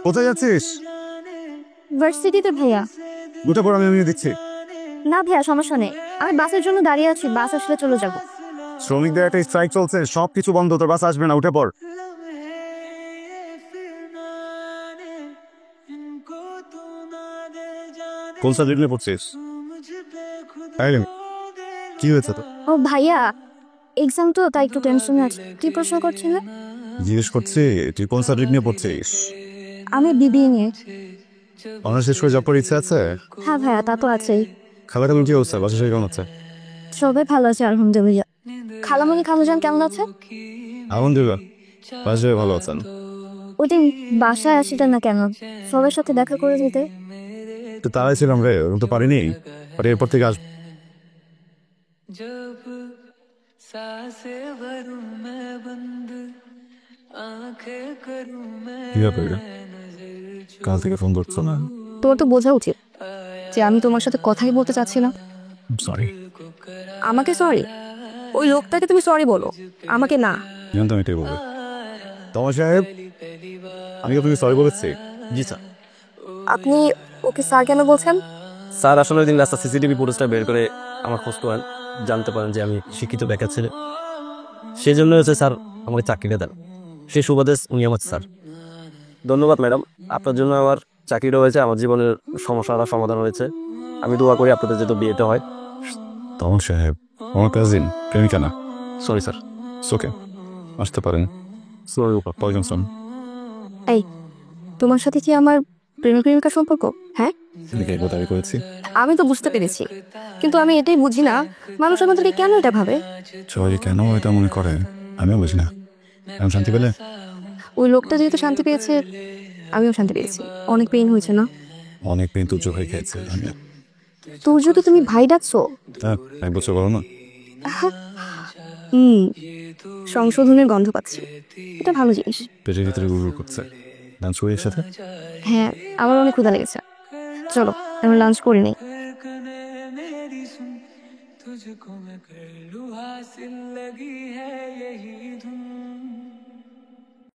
কোথায় যাচ্ছিস? ভার্সিটিতে ভাইয়া। দুটো পর আমি দিচ্ছি। না ভাইয়া, সমস্যা নেই, আমি বাসের জন্য দাঁড়িয়ে আছি, বাস আসলে চলে যাব। শ্রমিকদের একটা স্ট্রাইক চলছে, সবকিছু বন্ধ, তোর বাস আসবে না, উঠে পড়। কোন সাবজেক্ট নিয়ে পড়ছিস? কি হয়েছে তো? ও ভাইয়া, এক্সাম তো, তাই একটু টেনশনে আছি। কি প্রশ্ন করছিলে? জিজ্ঞেস করছি তুই কোন সাবজেক্ট নিয়ে পড়ছিস। আমি বিবিএ নিয়ে। অনার্স শেষ করে জব করার ইচ্ছা আছে? হ্যাঁ ভাইয়া, তা তো আছেই। খালাকালুর কি অবস্থা, বাসা সবাই কেমন আছে? সবাই ভালো আছে আলহামদুলিল্লাহ। খালামণি খালুজান কেমন আছে? আলহামদুলিল্লাহ, বাসা ভালো আছেন। ওদিন বাসায় আসিলেন না কেন? সবার সাথে দেখা করে দিতে। তো তারাই ছিলাম রে, ওরকম তো পারিনি, বাট এরপর থেকে আসবো। কি ব্যাপার রে? কাল থেকে ফোন করছো না? তোমার তো বোঝা উচিত যে আমি তোমার সাথে কথাই বলতে চাচ্ছি না। সরি। আমাকে সরি? ওই লোকটাকে তুমি সরি বলো, আমাকে না। জানতাম এটাই বলবে। তোমার সাহেব, আমি আপনাকে সরি বলেছি। জি স্যার। আপনি ওকে স্যার কেন বলছেন? স্যার আসলে ওই দিন রাস্তা সিসিটিভি ফুটেজটা বের করে আমার খোঁজ করেন, জানতে পারেন যে আমি শিক্ষিত বেকার ছেলে। সেই জন্য হচ্ছে স্যার আমাকে চাকরিটা দেন, সেই সুবাদে উনি আমার স্যার। ধন্যবাদ ম্যাডাম, আপনার জন্য আমার চাকরিটা হয়েছে, আমার জীবনের সমস্যাটা সমাধান হয়েছে। আমি দোয়া করি আপনাদের যেহেতু বিয়েটা হয়। তোমার সাহেব আমার কাজিন, প্রেমিকা না। Sorry sir. ওকে, আসতে পারেন। সরি পয়জন সন। এই, তোমার সাথে কি আমার প্রেমিক প্রেমিকা সম্পর্ক? হ্যাঁ, দাবি করেছি। আমি তো বুঝতে পেরেছি, কিন্তু আমি এটাই বুঝি না মানুষ আমাদেরকে কেন এটা ভাবে। সবাই কেন এটা মনে করে আমিও বুঝি না। এখন শান্তি পেলে? ওই লোকটা যেহেতু শান্তি পেয়েছে, আমিও শান্তি পেয়েছি। অনেক পেইন হয়েছে না? অনেক পেন তুচ্ছ হয়ে খেয়েছে আমি। তোর যদি তুমি ভাই ডাকছো? হ্যাঁ, এক বছর বলো না। হুম, সংশোধনের গন্ধ পাচ্ছি, এটা ভালো জিনিস। পেটের ভিতরে গুড় করছে। ডান্স করি এর সাথে? হ্যাঁ, আমার অনেক ক্ষুধা লেগেছে, চলো আমি লাঞ্চ করি নেই। तुझको मैं कर लूं हासिल लगी है यही धुन।